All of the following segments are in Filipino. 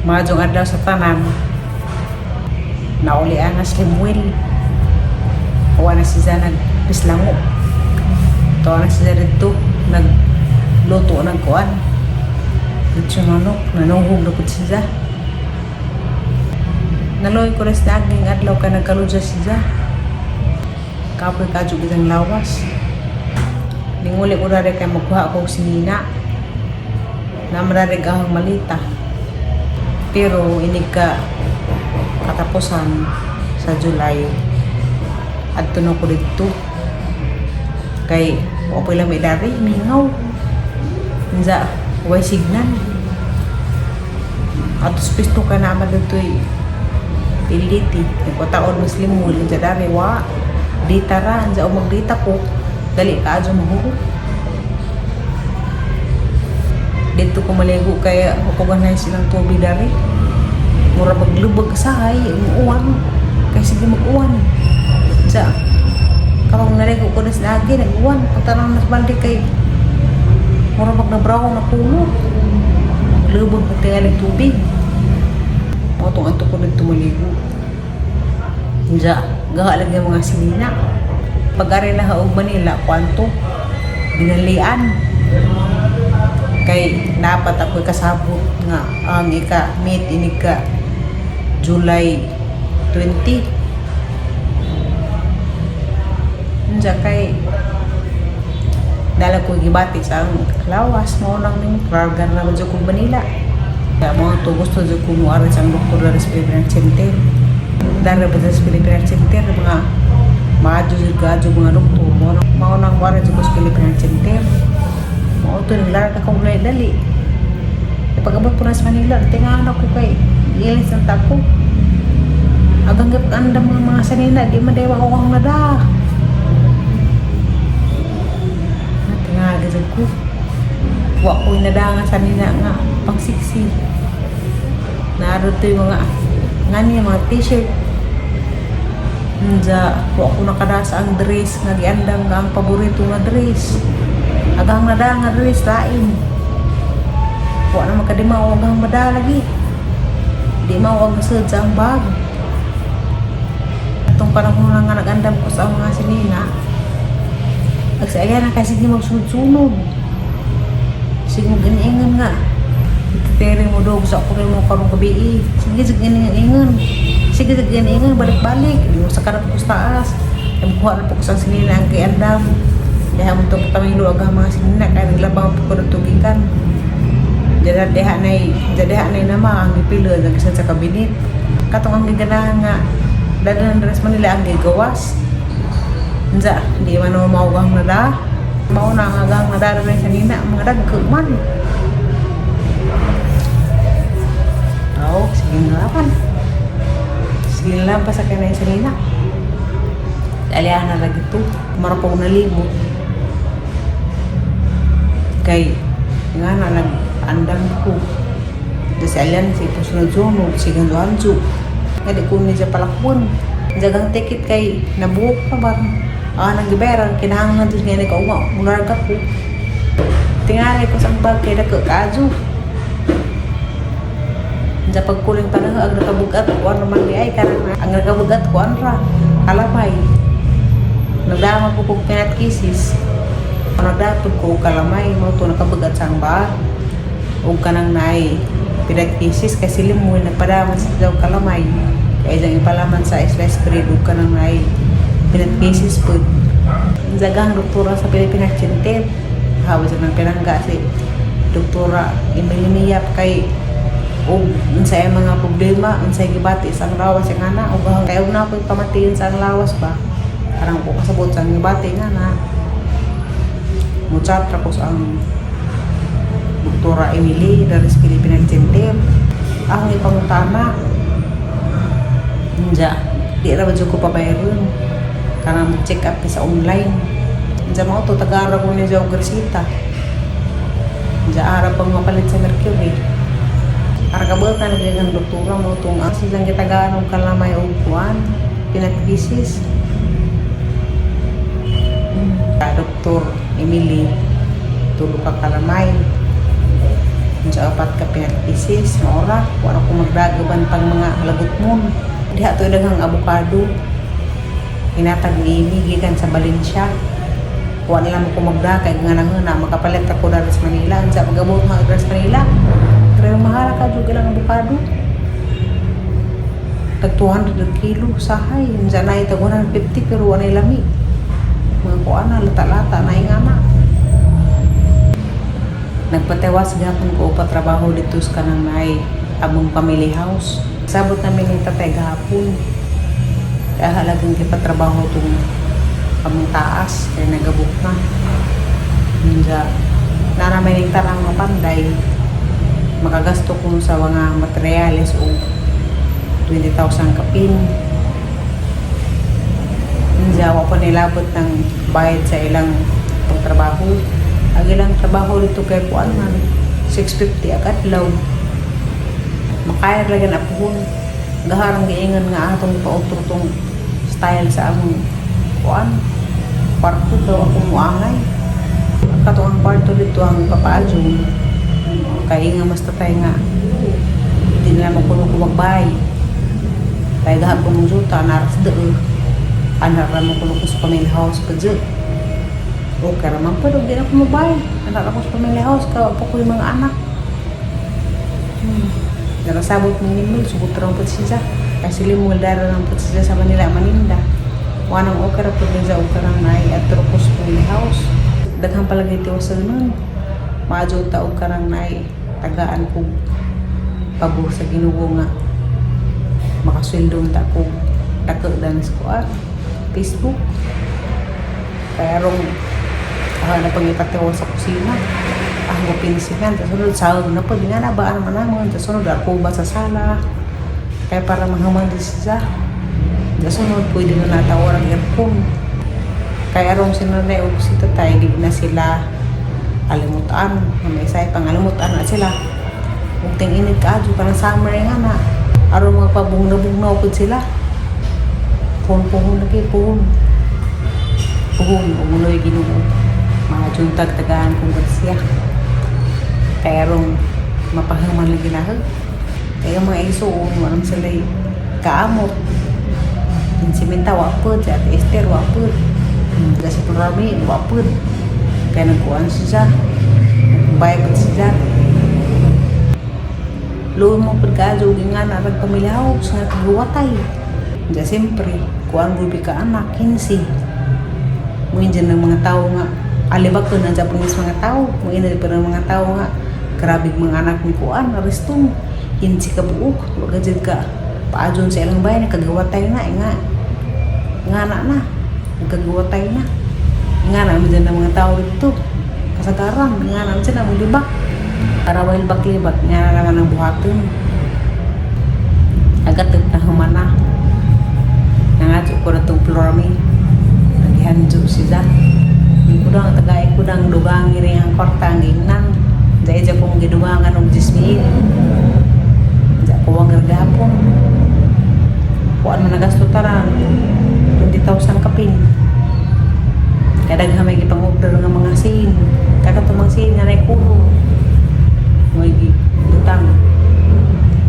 Majong adlaw sa tanan. Naulian na si Limuel. Awa na si Zana nagpislango. Tawa na si Zana dito. Nagluto ng kuan. Dito manok. Nanuhog na po si Zana. Naloy ko rin sa aging adlaw ka nagkaludya si Zana. Kapoy kadyo isang lawas. Ninguli ko rin kay magkuha ko si Nina. Na mararinig ahang malita. Pero inig ka katapusan sa July at tuno ko dito kay okay lang may dari mingaw nza way signal at pisto ka naman dito'y piliti nagpataon muslim mo nza dari wa dita ra nza o magdita ko dali ka adyo mahuhog dito ko maligo kaya hukugan silang tubig dari mura maglubag sa ay umuwan kaya sige mag-uwan sa kapag naligo ko na sinagi nag-uwan pagtanang nasbandi kay mura magnabraw na puno lubag ko kaya ng tubig matong anto ko dito maligo sa gahalag yung mga sinina pag-ari na haog Manila kwanto binalian kay dapat ako kasabot nga ang ika-meet inig ka July 20. Nja kay dala ko gibati sa lawas mo nang ning program na medyo ko Manila. Kaya mo to gusto jud ko mo aral sa doktor sa Philippine Center. Dala ba sa Philippine Center mga jud mga doktor mo nang wala jud ko sa Philippine Center. Mo to nilar ka kung dali. Pag-abot po na sa Manila, tingahan ako kay ilis ng tako. Agang andam mga sanina, di madewa ko ang nada. Tingahan gazag ko. Wa ko nada nga sanina nga, pang siksi. Naroon to yung mga t-shirt. Nja, wa ko nakadasa ang dress, nagiandam nga ang paborito nga dress. Agang nada nga dress, lain. Wa na magkadimaw ang madalagi. Di mawag nasud sa ang bag. Itong panahon na nga nag-andam ko sa mga sinina. Agsaya na kasi di magsunod-sunod. Sige mo ganiingan nga. Ititere mo dog sa kuri mo karong gabi. Sige ganiingan. Sige ganiingan balik-balik. Di mo sa karap ko sa taas. Nabukuha na po ko sa sinina ang kay andam. Dahil mo itong pamilo ang mga sinina. Kaya naglabang po ko ng tugikan. Deha na nama ang ipilo nagisa sa kabinet. Katong ang giganahan nga dadan dress Manila ang gigawas. Nza, di man mo maugang nada. Mao na ang agang nada rin sa nina mga dagkagman. Sige nga pan. Sige lang pa sa kanay sa nina. Alihan na lagi ito. Marapong na libo. Kay nga na andam ko. Dasi alian si pusunod-sunod, si ganduanjo. Nga di ko niya palakbon. Jagang tikit kay nabuhok na ba? Naggiberang, kinahanglan doon nga nagkaunga. Mularga ko. Tingali ko sa bag kay nagkakaadyo. Sa pagkuling pa na ang nakabugat ko, ano naman di ay karang ang nakabugat ko, ano ra? Kalamay. Nagdama ko kong pinatkisis. Nagdapod ko kalamay mo ito nakabugat sa ang bag. Huwag ka nang naay pinagkisis kasi limuin nagpadaman sa daw kalamay kaya dyan ipalaman sa slice bread huwag ka nang naay pinagkisis po zagang doktora sa Pilipinas Center hawa sa ng pinangga si doktora imilimiyap kay o unsay mga problema unsay gibati sa lawas yung ana o kaya na ako pamatiin sa lawas ba parang ko kasabot sa gibati nga na muchatra ko sa ang Doktora Emily dari Philippine Center. Ang ipangutama. Nja, di ra ba ko pabayron. Karena mag-check up sa online. Nja mo to tagara ko ni Jao Garcita. Nja ara pang mapalit sa Mercury. Para kabot na naging doktora mo itong silang kitagaan ng kalamay o kuwan. Pinagbisis. Doktor Emily tulog ka kalamay. sa apat ka pinag-isis na ora wala ko magdagaban pang mga lagot mo diha to daghang abukado inatag ni gikan sa Valencia wala lang ko magdakay nga nang na makapalit ako dari sa Manila sa pagabot mga dari sa Manila pero mahal ka jud lang abukado tag 200 kilo sahay unsa na ita 150 pero wala lami mga kuana lata-lata na ingana nagpatewas gapon ko pa trabaho dito sa kanang nay among family house sabot namin ni tatay gapon kaya halagang kipatrabaho itong among taas kaya nagabuk na hindi naramay ng tarang mapanday makagasto ko sa mga materyales o 20,000 kapin hindi ako pa nilabot ng bayad sa ilang pagtrabaho ang ilang trabaho dito kay kuan man 650 agad law makaya lagi na po gaharang giingan nga atong pautro style sa among kuan kwarto daw ako muangay kato ang kwarto dito ang papaadyo kaya nga mas tatay nga hindi nila makuno ko magbay kaya gahapon mong juta naras doon anak ra mo kuno ko sa family house pa dyan o karaman pa doon din ako magbay anak ako sa family house kawa po ko yung mga anak narasabot mo nimul sugot rang po siya kasi limul dara rang po siya sa Manila maninda wanang okara po din sa okarang nai at trokos family house daghang palagi tiwasal nun maadyo ta okarang nai tagaan ko pabor sa Ginoo nga makasweldo ta ko dako dan sa Facebook kaya rong na pangipatiwa sa kusina ako pinisihan sa sunod sahod na po di nga nabaan man naman sa sunod ako ba sa sala kaya para mahaman din siya sa sunod pwede na natawar ang earphone kaya rong sinunay o si tatay di na sila alimutan may isay pangalimutan na sila kung ting-init ka adyo parang summer nga na aron mga pabungna-bungna po sila puhon lagi puhon umuloy Ginoo mga juntag tagaan kong siya kaya rong mapahaman lagi na kaya mga isuon walang sila kaamot yung simenta wapod si Ate Esther wapod kasi Rami wapod kaya nagkuhan siya nagbayad siya luwi mo pagkadyo nga na nagpamilaw sa nagkagawatay diya siyempre kuhan gubi ka anak 15 mungkin dyan ng mga tao nga alibak to na dyan mga tao mungkin pa ng mga tao nga grabe mga anak ni kuhan arestong hindi ka buok wag dyan ka paadyon sa ilang bayan nagkagawatay na nga na nagkagawatay na nga na dyan ng mga tao dito kasagaran nga na dyan ang libak para while bak-libak nga na naman ang buhaton agad na humana nangadyo ko na itong Florami naghihandyo siya hindi ko lang tagay ko lang dugangi rin ang kwarta ang gingnan dahil dyan kong gidugangan ng jismiin dyan ko ang gargapon kuan mo nagasto taran 20,000 kapin kadagha may gipang-order ng mga sin kakatumang sin nga naikulo may gitang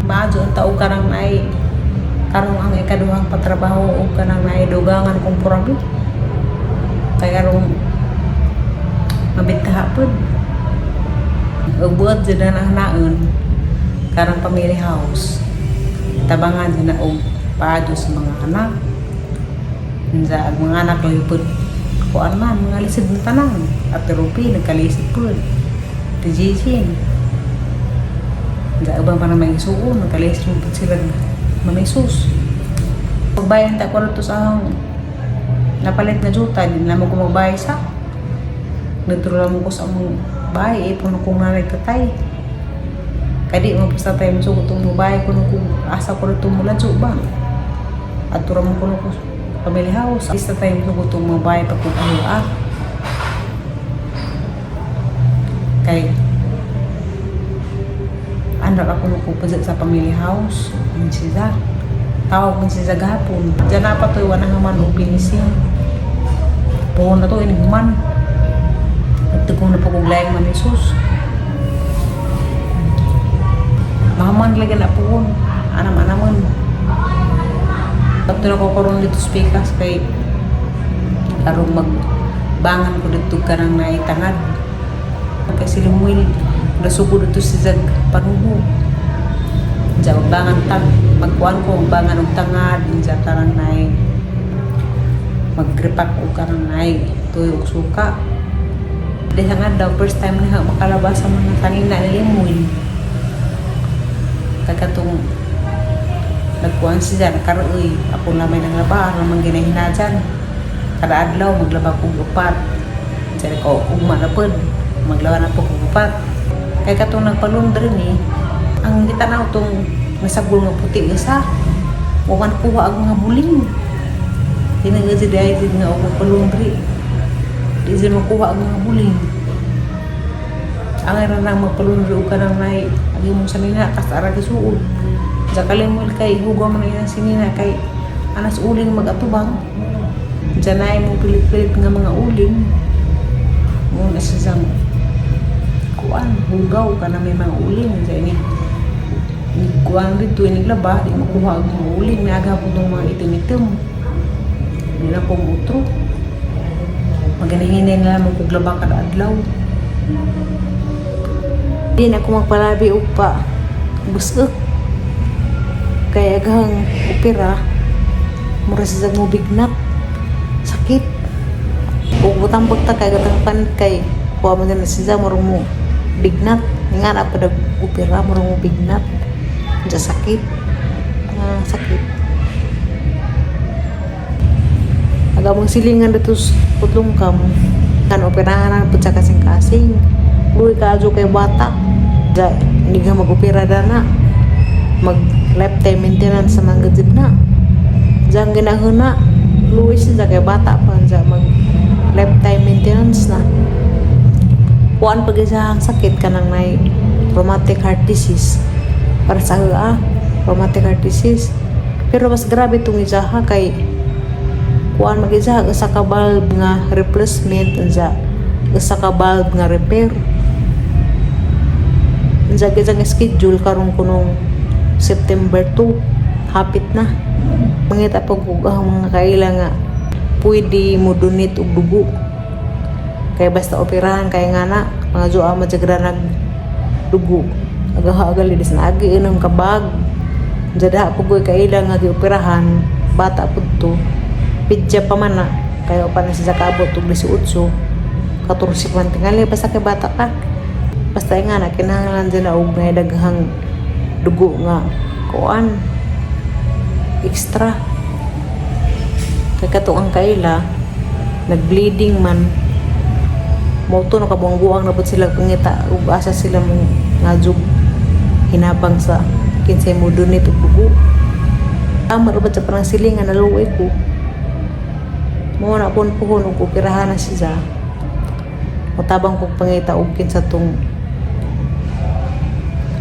maadyo ang tao karang ay karong ang ikaduhang patrabaho o kanang naidugangan kong purabi kaya karong mabintaha po ubuot dyan na hanaon karang family house tabangan dyan na o paado sa mga anak sa mga anak lipod kuan man mga lisod na tanan at Rupi nagkalisod po tijisin sa ubang pa na may isuon nagkalisod po sila mamisus pagbayan ta ko to sa napalit na juta din na mo kumabay sa nagturo mo ko sa among bahay puno kong nanay katay kadi mo basta tayo mo sugot itong bahay puno kong asa ko rin mula ba at turo mo puno ko family house basta tayo mo sugot itong mga bahay pag kung kay anak ako nagpupazat sa family house yun siya tawag mo siya gahapon dyan na pa ito iwan na naman o pinising puhon na ito inigman at kung napaguglayang manisus mahaman lagi na po anam-anaman. Pag ko karon dito speakers kay karong magbangan ko dito kanang naitangad. Kasi lumwil nasuko dito si Zag panuho. Diya magbangan tag magkuhan ko magbangan og tangad diya karang nay magripak og karang nay tuyok suka. Dahil nga daw first time na makalabas sa mga kanina nilimwil. Kagkatong nagkuhan si Jan karoy ako na may nanglaba naman ginahina dyan kada adlaw maglaba kong upat dyan ko ugma na pod maglaba na po kong upat kaya katong nagpalundre ni ang gitanaw tong nasagol nga puti isa uman kuha ang mga buling tinagasi dahil din nga ako palundre di sila makuha ang mga buling ang era nang magpalundre o ka nang nai agi mong sanina kasara kisuod sa kalimul kay hugaw mo na yan sinina kay anas uling mag-atubang dyan ay mong pilit-pilit nga mga uling mo na siya kuan hugaw ka na may mga uling dyan ni kuan dito iniglaba di makuha ang mga uling nagapon ng mga itim-itim hindi na pong utro maganahinay na lang magkuglaba kada adlaw di na ako magpalabi upa busok kaya agang opera mura sa mo bignat sakit o butang pagta kay gatang pan kay kuha mo na siya mura mo bignat nga na pa opera mura mo bignat dyan sakit sakit aga mong silingan dito putlong kam kan operahan po sa kasing-kasing buhay ka adyo kay bata dyan hindi ka mag-opera dana mag lifetime maintenance sa mga gajib na dyan ginahuna luwis siya kay bata pa dyan mag lifetime maintenance na kuan pag isang sakit ka nang may rheumatic heart disease para sa rheumatic heart disease pero mas grabe itong isaha kay kuan mag-isaha isa ka valve nga replacement dyan isa ka valve nga repair dyan isang schedule karong kunong September 2 hapit na mangita pag mga kaila nga pwede mo donate og dugo kaya basta operahan kaya nga na mga joa madyagra nag dugo agaha-agal dis na agi inong kabag jada po goy kaila nga gioperahan bata pud to pidya pa man na kaya pa na siya kaabot og 18 14 man tingali basta kay bata ka basta nga na kinahanglan dyan na og may daghang dugo nga kuan extra kay kato ang kaila nag-bleeding man mo to nakabuang-buang na po sila pangita ug asa sila mong ngajug hinabang sa kinsay mo donate og dugo tama ra ba sa parang silingan na luway ko mo na pun puhon og operahan na siya matabang kog pangita og kinsa tong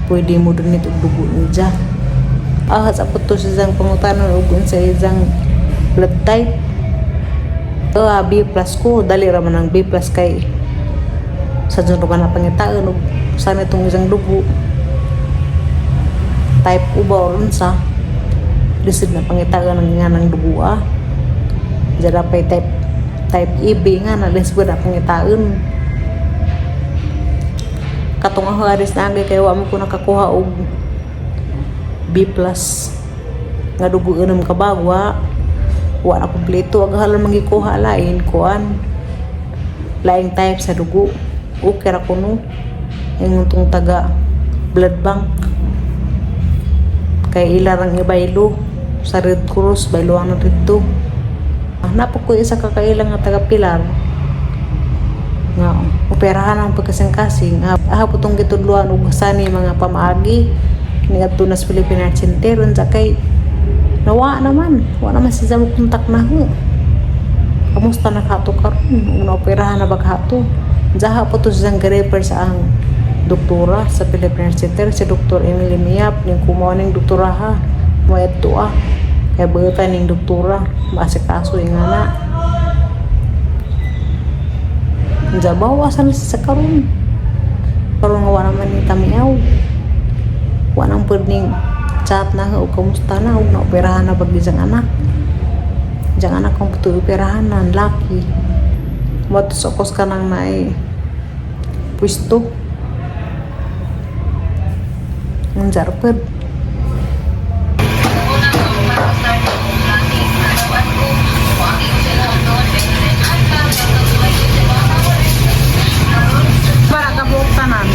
pwede mo doon ito dugo niya. Sa puto sa isang pangutanon o sa isang blood type. B plus ko, dali raman ng B plus kay sa dyan naman na pangitaan o saan itong isang dugo. Type O ba o sa lisod na pangitaan nga ng dugo Diyan pa type EB nga na lisod na pangitaan. Katong ako aris na angay kaya wa mo ko nakakuha og B plus nga dugo unom kabagwa wa na kompleto aghalon mangikuha lain kuan laing type sa dugo okay ra kuno ang tong taga blood bank kay ilarang ibaylo sa Red Cross baylo ang dito napo ko isa ka kailang nga taga Pilar nga operahan ang pagkasing-kasing haputong gitudluan og sani mga pamaagi ni adto nas Philippine Heart Center unsa kay nawa naman siya mo kontak na ho kamusta na kato karon una operahan na baghato jaha po to siyang refer sa ang doktora sa Philippine Heart Center si Dr. Emily Miap ning kumaw ning doktora ha mo adto kay beutan ning doktora maasikaso nga na Jabaw asal sa karon nga wala man ni tamiaw Wanang pwedeng chat na ho, kumusta na, huwag na operahan na pag isang anak. Isang anak kong puto operahan na, laki. Matusokos ka nang na pwisto. Ang zarpad. Para kabuok tanan.